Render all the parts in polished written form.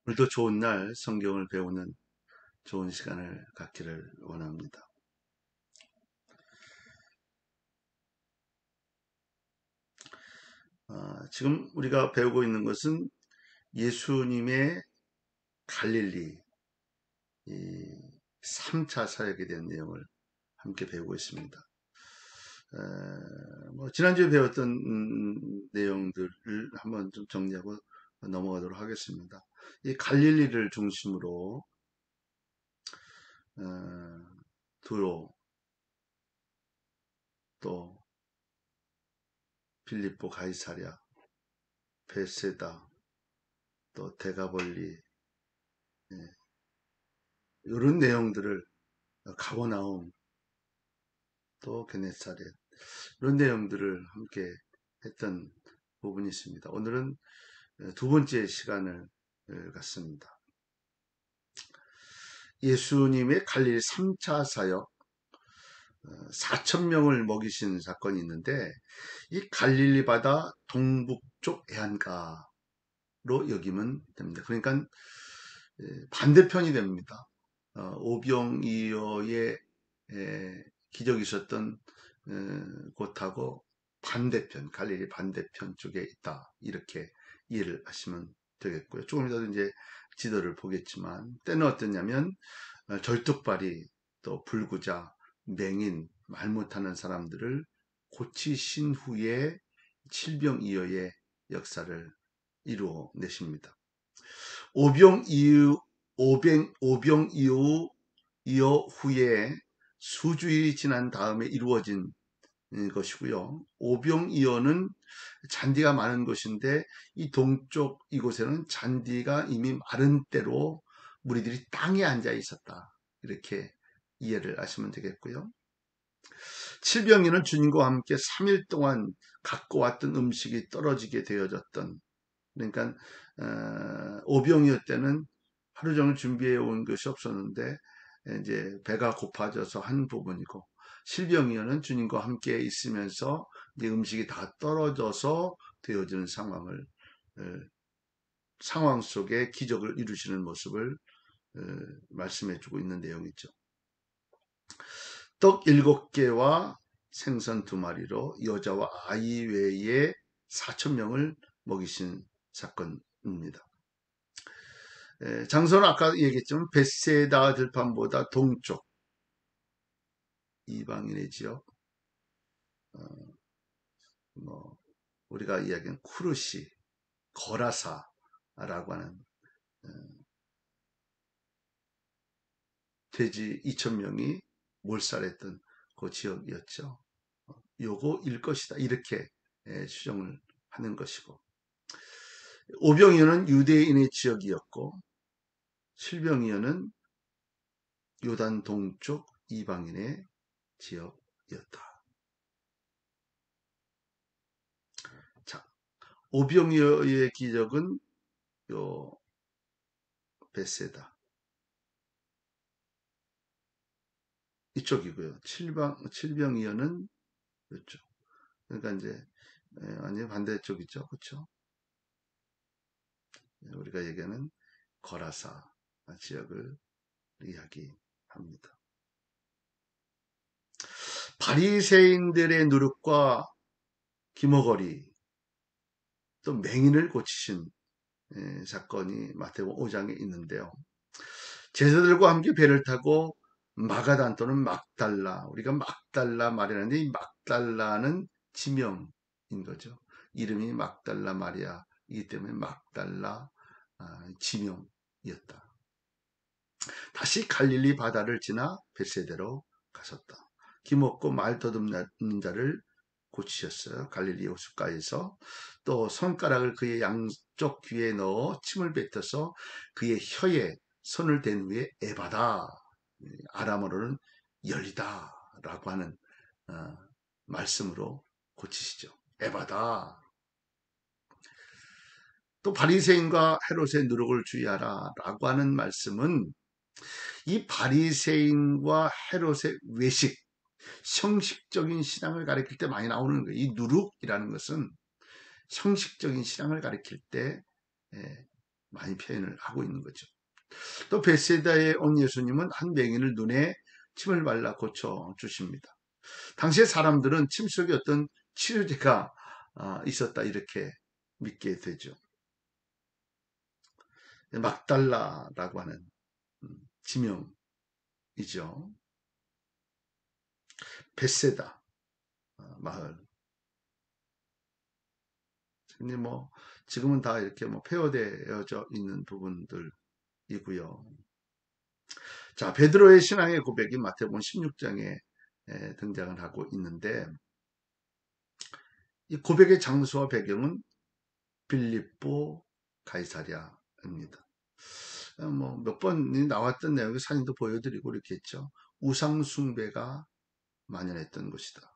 오늘도 좋은 날 성경을 배우는 좋은 시간을 갖기를 원합니다. 지금 우리가 배우고 있는 것은 예수님의 갈릴리 3차 사역에 대한 내용을 함께 배우고 있습니다. 지난주에 배웠던 내용들을 한번 좀 정리하고 넘어가도록 하겠습니다. 이 갈릴리를 중심으로 두로, 또 빌립보, 가이사랴, 베세다, 또 데가볼리, 이런 내용들을, 가버나움, 또 게네사렛, 이런 내용들을 함께 했던 부분이 있습니다. 오늘은 두 번째 시간을 갖습니다. 예수님의 갈릴리 3차 사역, 4,000명을 먹이신 사건이 있는데, 이 갈릴리 바다 동북쪽 해안가로 여기면 됩니다. 그러니까 반대편이 됩니다. 오병이어의 기적이 있었던 곳하고 반대편, 갈릴리 반대편 쪽에 있다, 이렇게 이해를 하시면 되겠고요. 조금 이따도 이제 지도를 보겠지만, 때는 어떠냐면 절뚝발이, 또 불구자, 맹인, 말 못하는 사람들을 고치신 후에 칠병이어의 역사를 이루어내십니다. 오병이어 후에 수주일이 지난 다음에 이루어진 것이고요. 오병이어는 잔디가 많은 곳인데, 이 동쪽 이곳에는 잔디가 이미 마른 때로 무리들이 땅에 앉아 있었다, 이렇게 이해를 하시면 되겠고요. 칠병이는 주님과 함께 3일 동안 갖고 왔던 음식이 떨어지게 되어졌던, 그러니까 오병이어 때는 하루 종일 준비해 온 것이 없었는데 이제 배가 고파져서 한 부분이고, 실병이어는 주님과 함께 있으면서 이제 음식이 다 떨어져서 되어지는 상황 속에 기적을 이루시는 모습을 말씀해 주고 있는 내용이죠. 떡 7개와 생선 2마리로 여자와 아이 외에 4,000명을 먹이신 사건입니다. 장소는 아까 얘기했지만 벳세다 들판보다 동쪽 이방인의 지역, 우리가 이야기하는 쿠르시, 거라사라고 하는 돼지 2,000명이 몰살했던 그 지역이었죠. 요거일 것이다, 이렇게 추정을 하는 것이고, 오병이어는 유대인의 지역이었고, 실병이어는 요단 동쪽 이방인의 지역이었다. 자, 오병이어의 기적은 요 벳세다 이쪽이고요. 칠병이어는 이쪽. 그러니까 이제 완전히 반대쪽이죠, 그렇죠? 우리가 얘기하는 거라사 지역을 이야기합니다. 바리새인들의 누룩과 기머거리, 또 맹인을 고치신 사건이 마태복음 5장에 있는데요. 제자들과 함께 배를 타고 마가단 또는 막달라, 우리가 막달라 말이라는데, 이 막달라는 지명인 거죠. 이름이 막달라 마리아이기 때문에 막달라 지명이었다. 다시 갈릴리 바다를 지나 벳세다로 가셨다. 기먹고 말 더듬는 자를 고치셨어요. 갈릴리 호숫가에서. 또 손가락을 그의 양쪽 귀에 넣어 침을 뱉어서 그의 혀에 손을 댄 후에 에바다, 아람어로는 열리다 라고 하는 말씀으로 고치시죠. 에바다. 또 바리새인과 헤롯의 누룩을 주의하라 라고 하는 말씀은, 이 바리새인과 헤롯의 외식, 형식적인 신앙을 가리킬 때 많이 나오는 거예요. 이 누룩이라는 것은 형식적인 신앙을 가리킬 때 많이 표현을 하고 있는 거죠. 또 베세다에 온 예수님은 한 맹인을 눈에 침을 발라 고쳐 주십니다. 당시의 사람들은 침 속에 어떤 치료제가 있었다 이렇게 믿게 되죠. 막달라라고 하는 지명이죠. 베세다 마을. 근데 뭐 지금은 다 이렇게 뭐 폐허되어져 있는 부분들이고요. 자, 베드로의 신앙의 고백이 마태복음 16장에 등장을 하고 있는데 이 고백의 장소와 배경은 빌립보 가이사랴입니다. 뭐 몇 번이 나왔던 내용의 사진도 보여드리고 이렇게 했죠. 우상 숭배가 만연했던 곳이다.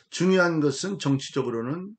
중요한 것은 정치적으로는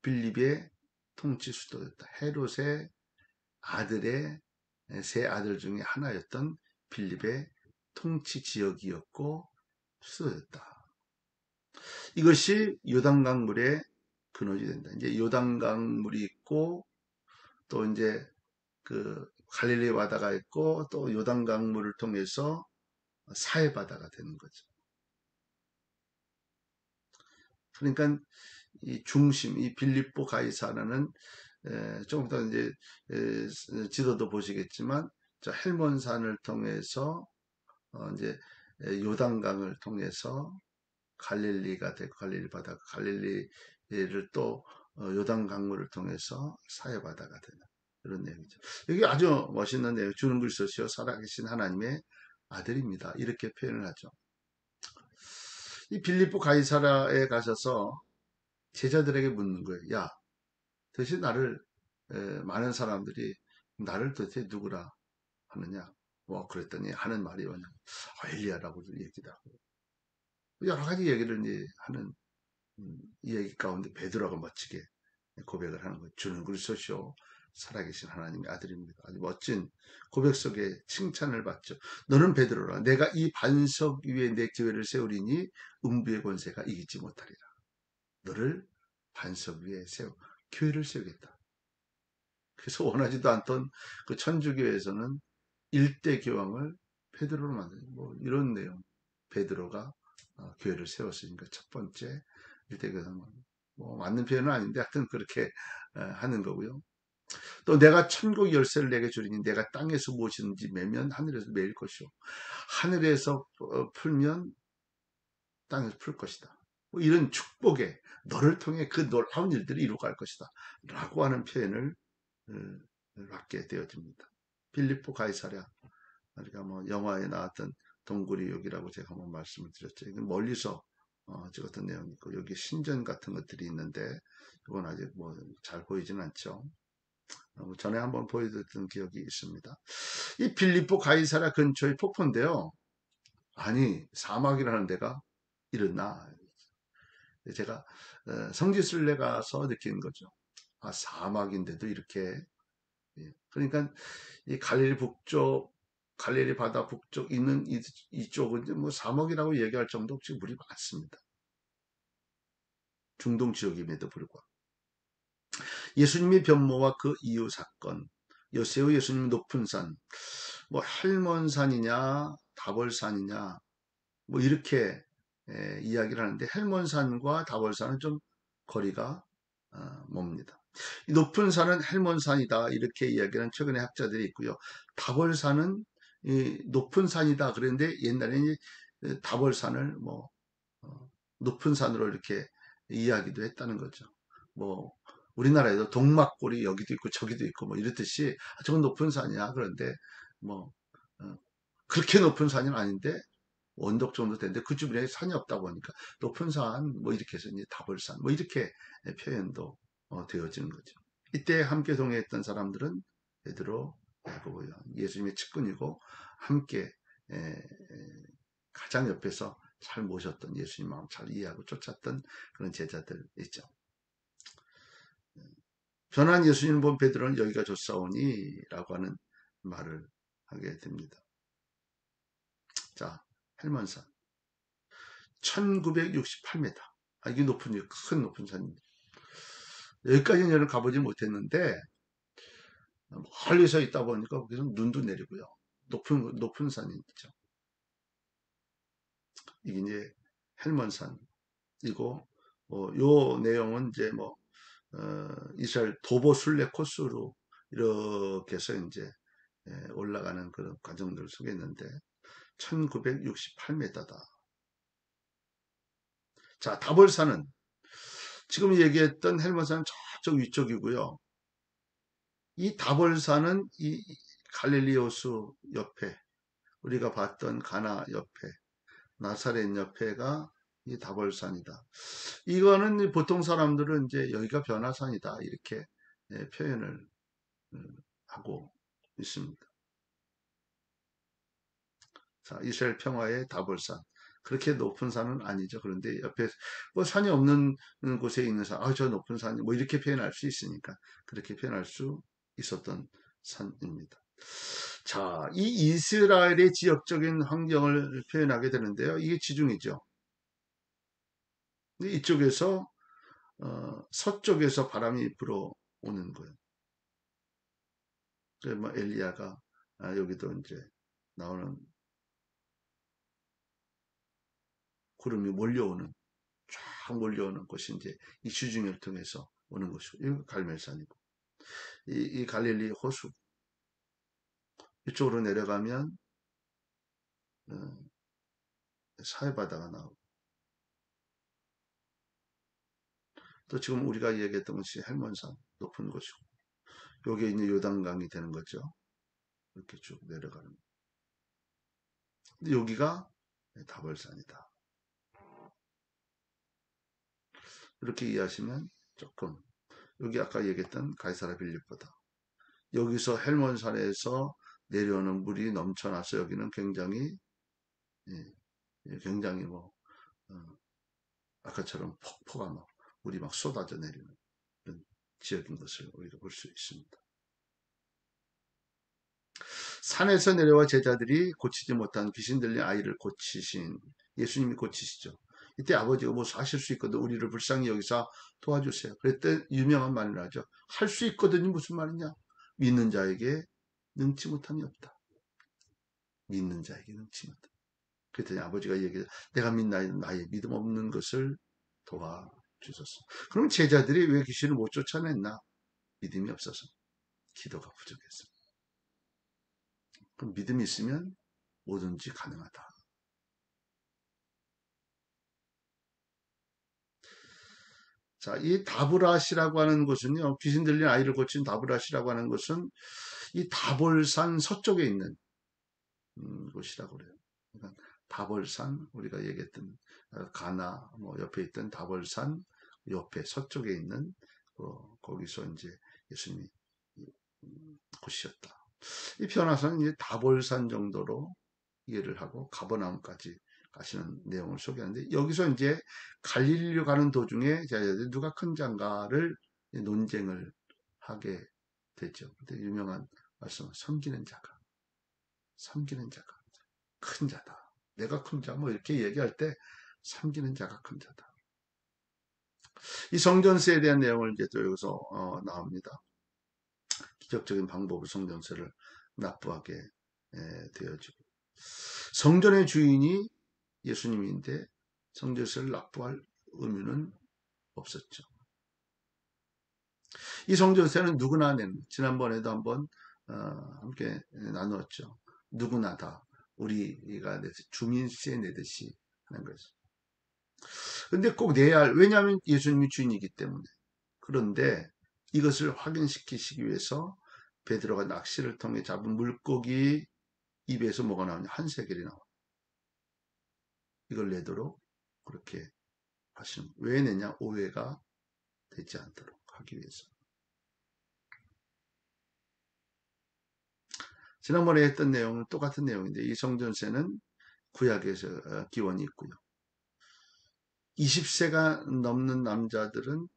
빌립의 통치 수도였다. 헤롯의 아들의 세 아들 중에 하나였던 빌립의 통치 지역이었고 수도였다. 이것이 요단강물의 근원이 된다. 이제 요단강물이 있고 또 이제 그 갈릴리 바다가 있고 또 요단강물을 통해서 사해 바다가 되는 거죠. 그러니까 이 중심, 이 빌립보 가이사라는 조금 더 이제 지도도 보시겠지만 저 헬몬산을 통해서 이제 요단강을 통해서 갈릴리가 되고 갈릴리 바다, 갈릴리를 또 요단 강물을 통해서 사해 바다가 되는 그런 내용이죠. 여기 아주 멋있는 내용. 주는 그리스도시요 살아계신 하나님의 아들입니다. 이렇게 표현을 하죠. 이 빌립보 가이사라에 가셔서 제자들에게 묻는 거예요. 야, 도대체 나를 많은 사람들이 나를 도대체 누구라 하느냐? 뭐 그랬더니 하는 말이 뭐냐? 엘리야라고 얘기도 하고 여러 가지 얘기를 이제 하는 이 얘기 가운데 베드로가 멋지게 고백을 하는 거예요. 주는 그리스도시요 살아계신 하나님의 아들입니다. 아주 멋진 고백 속에 칭찬을 받죠. 너는 베드로라. 내가 이 반석 위에 내 교회를 세우리니 음부의 권세가 이기지 못하리라. 너를 반석 위에 교회를 세우겠다. 그래서 원하지도 않던 그 천주교에서는 일대 교황을 베드로로 만든 뭐 이런 내용. 베드로가 교회를 세웠으니까 첫 번째 일대 교황은 뭐 맞는 표현은 아닌데 하여튼 그렇게 하는 거고요. 또 내가 천국 열쇠를 내게 주리니 내가 땅에서 무엇이든지 매면 하늘에서 매일 것이요 하늘에서 풀면 땅에서 풀 것이다. 뭐 이런 축복에 너를 통해 그 놀라운 일들이 이루어갈 것이다. 라고 하는 표현을 받게 되어집니다. 빌립보 가이사랴 우리가 뭐 영화에 나왔던 동굴이역이라고 제가 한번 말씀을 드렸죠. 이건 멀리서 찍었던 내용이 있고 여기 신전 같은 것들이 있는데 이건 아직 뭐 잘 보이진 않죠. 전에 한번 보여드렸던 기억이 있습니다. 이 빌립보 가이사랴 근처의 폭포인데요. 아니 사막이라는 데가 이랬나? 제가 성지순례 가서 느낀 거죠. 아 사막인데도 이렇게 그러니까 이 갈릴리 북쪽 갈릴리 바다 북쪽 있는 이쪽은 뭐 사막이라고 얘기할 정도 없이 물이 많습니다. 중동 지역임에도 불구하고 예수님의 변모와 그 이후 사건 요새의 예수님 높은 산 뭐 헬몬산이냐 다볼산이냐 뭐 이렇게 이야기를 하는데 헬몬산과 다볼산은 좀 거리가 멉니다. 이 높은 산은 헬몬산이다 이렇게 이야기하는 최근의 학자들이 있고요. 다볼산은 이 높은 산이다 그랬는데 옛날에 다볼산을 뭐 높은 산으로 이렇게 이야기도 했다는 거죠. 뭐 우리나라에도 동막골이 여기도 있고 저기도 있고 뭐 이렇듯이 저건 높은 산이야. 그런데 뭐 그렇게 높은 산은 아닌데 언덕 정도 되는데 그 주변에 산이 없다 보니까 높은 산 뭐 이렇게 해서 이제 다볼산 뭐 이렇게 표현도 되어지는 거죠. 이때 함께 동행했던 사람들은 베드로, 야고보, 예수님의 측근이고 함께 가장 옆에서 잘 모셨던 예수님 마음 잘 이해하고 쫓았던 그런 제자들 있죠. 변한 예수님을 본 베드로는 여기가 좋사오니 라고 하는 말을 하게 됩니다. 자, 헬몬산 1968m 이게 높은 큰 높은 산입니다. 여기까지는 저는 가보지 못했는데 멀리서 있다 보니까 거기서 눈도 내리고요. 높은 산이 있죠. 이게 이제 헬몬산이고, 요 내용은 이제 이스라엘 도보 순례 코스로 이렇게 해서 이제 올라가는 그런 과정들 속에 있는데 1968m다. 자, 다볼산은 지금 얘기했던 헬몬산은 저쪽 위쪽이고요. 이 다볼산은 이 갈릴리 호수 옆에 우리가 봤던 가나 옆에 나사렛 옆에가 이 다볼산이다. 이거는 보통 사람들은 이제 여기가 변화산이다 이렇게 표현을 하고 있습니다. 자, 이스라엘 평화의 다볼산. 그렇게 높은 산은 아니죠. 그런데 옆에 산이 없는 곳에 있는 산, 저 높은 산이 이렇게 표현할 수 있으니까 그렇게 표현할 수 있었던 산입니다. 자, 이 이스라엘의 지역적인 환경을 표현하게 되는데요. 이게 지중이죠. 이쪽에서 서쪽에서 바람이 불어오는 거예요. 그래서 엘리야가 여기도 이제 나오는 구름이 몰려오는 쫙 몰려오는 것이 이제 이 지중해를 통해서 오는 것이고 이 갈멜산이고 이 갈릴리 호수 이쪽으로 내려가면 어, 사해바다가 나오고 또 지금 우리가 얘기했던 것이 헬몬산 높은 곳이고 여기에 있는 요단강이 되는 거죠. 이렇게 쭉 내려가는. 근데 여기가 다벌산이다. 이렇게 이해하시면 조금 여기 아까 얘기했던 가이사라 빌립보다 여기서 헬몬산에서 내려오는 물이 넘쳐나서 여기는 굉장히 굉장히 어, 아까처럼 폭포가 물이 막 쏟아져 내리는 그런 지역인 것을 우리가 볼 수 있습니다. 산에서 내려와 제자들이 고치지 못한 귀신 들린 아이를 고치신 예수님이 고치시죠. 이때 아버지가 하실 수 있거든 우리를 불쌍히 여기서 도와주세요. 그랬더니 유명한 말을 하죠. 할 수 있거든이 무슨 말이냐? 믿는 자에게 능치 못함이 없다. 믿는 자에게 능치 못함. 그랬더니 아버지가 얘기해 내가 나의 믿음 없는 것을 도와주소서. 그럼 제자들이 왜 귀신을 못 쫓아냈나? 믿음이 없어서 기도가 부족했습니다. 그럼 믿음이 있으면 뭐든지 가능하다. 자, 이 다브라시라고 하는 곳은요, 귀신 들린 아이를 고친 다브라시라고 하는 곳은 이 다볼산 서쪽에 있는 곳이라고 그래요. 그러니까 다볼산, 우리가 얘기했던 가나, 옆에 있던 다볼산 옆에 서쪽에 있는 거기서 이제 예수님이 곳이었다. 이 변화사는 이제 다볼산 정도로 이해를 하고 가버나움까지 가시는 내용을 소개하는데 여기서 이제 갈릴리로 가는 도중에 누가 큰 장가를 논쟁을 하게 되죠. 근데 유명한 말씀, 섬기는 자가 큰 자다. 내가 큰 자, 이렇게 얘기할 때 섬기는 자가 큰 자다. 이 성전세에 대한 내용을 이제 또 여기서 나옵니다. 기적적인 방법으로 성전세를 납부하게 되어지고 성전의 주인이 예수님인데 성전세를 납부할 의무는 없었죠. 이 성전세는 누구나 내는 지난번에도 한번 함께 나누었죠. 누구나 다 우리가 주민세 내듯이 하는 거죠. 근데 꼭 내야 할 왜냐하면 예수님이 주인이기 때문에 그런데 이것을 확인시키시기 위해서 베드로가 낚시를 통해 잡은 물고기 입에서 뭐가 나오냐 한 세겔이 나와. 이걸 내도록 그렇게 하시는 왜 내냐 오해가 되지 않도록 하기 위해서. 지난번에 했던 내용은 똑같은 내용인데 이 성전세는 구약에서 기원이 있고요. 20세가 넘는 남자들은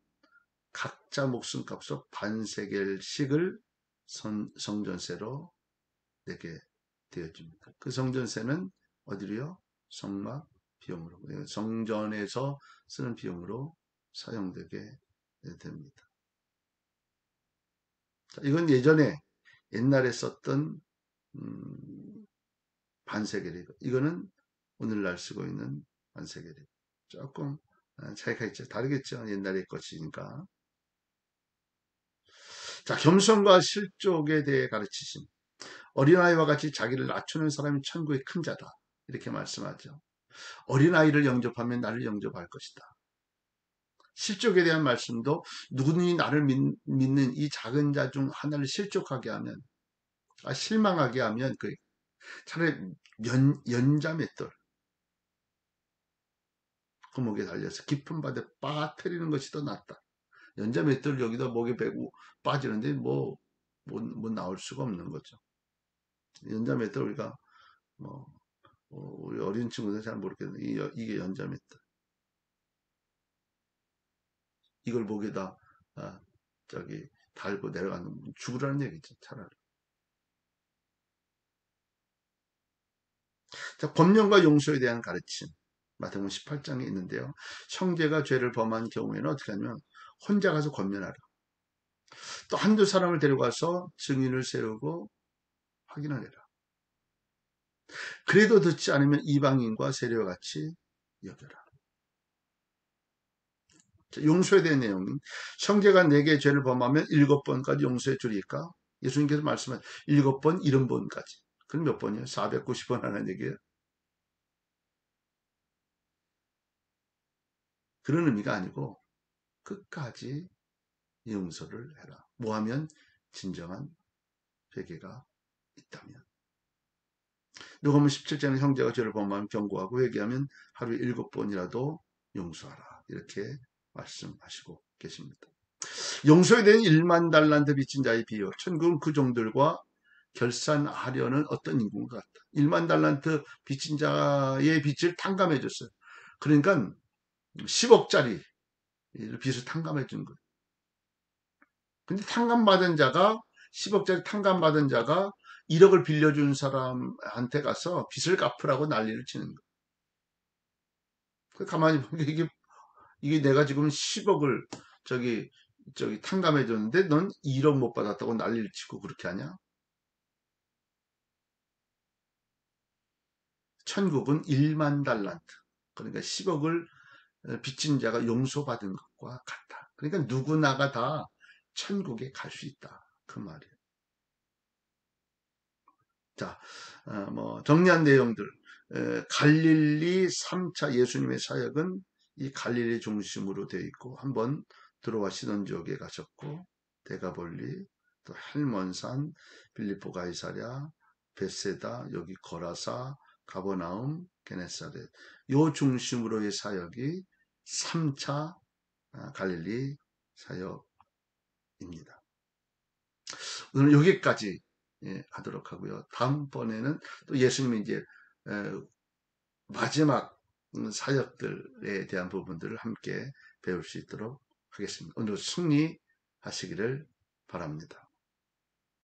각자 목숨값으로 반세겔씩을 성전세로 내게 되어집니다. 그 성전세는 어디로요? 성막 비용으로 성전에서 쓰는 비용으로 사용되게 됩니다. 자, 이건 예전에 옛날에 썼던 반세계리고 이거는 오늘날 쓰고 있는 반세계리고 조금 차이가 있죠. 다르겠죠. 옛날의 것이니까. 자, 겸손과 실족에 대해 가르치심. 어린아이와 같이 자기를 낮추는 사람이 천국의 큰 자다. 이렇게 말씀하죠. 어린아이를 영접하면 나를 영접할 것이다. 실족에 대한 말씀도 누구니 나를 믿는 이 작은 자 중 하나를 실족하게 하면, 실망하게 하면 차라리 연자맷돌 그 목에 달려서 깊은 바다에 빠뜨리는 것이 더 낫다. 연자맷돌 여기다 목에 베고 빠지는데 못 나올 수가 없는 거죠. 연자맷돌 우리가 뭐 우리 어린 친구들 잘 모르겠는데 이게 연자맷돌. 이걸 목에다 아, 달고 내려가는 죽으라는 얘기죠. 차라리. 자, 권면과 용서에 대한 가르침. 마태복음 18장에 있는데요. 형제가 죄를 범한 경우에는 어떻게 하냐면 혼자 가서 권면하라. 또 한두 사람을 데려가서 증인을 세우고 확인을 해라. 그래도 듣지 않으면 이방인과 세례와 같이 여겨라. 자, 용서에 대한 내용은 형제가 내게 죄를 범하면 7번까지 용서해 주리까? 예수님께서 말씀한 7번, 70번까지. 그럼 몇 번이에요? 490번 하는 얘기예요. 그런 의미가 아니고 끝까지 용서를 해라. 뭐하면 진정한 회개가 있다면. 누가복음 17장에 형제가 죄를 범하면 경고하고 회개하면 하루에 7번이라도 용서하라. 이렇게 말씀하시고 계십니다. 용서에 대한 1만 달란트 빚진 자의 비유. 천국은 그 종들과 결산하려는 어떤 인구가 같다. 1만 달란트 빚진 자의 빚을 탕감해 줬어요. 그러니까 10억짜리 빚을 탕감해 준 거예요. 근데 10억짜리 탕감받은 자가 1억을 빌려준 사람한테 가서 빚을 갚으라고 난리를 치는 거예요. 가만히 보면 이게 내가 지금 10억을 탕감해 줬는데 넌 1억 못 받았다고 난리를 치고 그렇게 하냐? 천국은 1만 달란트. 그러니까 10억을 빚진 자가 용서받은 것과 같다. 그러니까 누구나가 다 천국에 갈 수 있다. 그 말이에요. 자, 정리한 내용들. 갈릴리 3차 예수님의 사역은 이 갈릴리 중심으로 되어 있고, 한번 들어와 시돈 지역에 가셨고, 데가볼리, 또 헬몬산, 빌립보 가이사랴, 베세다, 여기 거라사, 가버나움, 게네사렛. 요 중심으로의 사역이 3차 갈릴리 사역입니다. 오늘 여기까지 하도록 하고요. 다음번에는 또 예수님이 이제 마지막 사역들에 대한 부분들을 함께 배울 수 있도록 하겠습니다. 오늘 승리하시기를 바랍니다.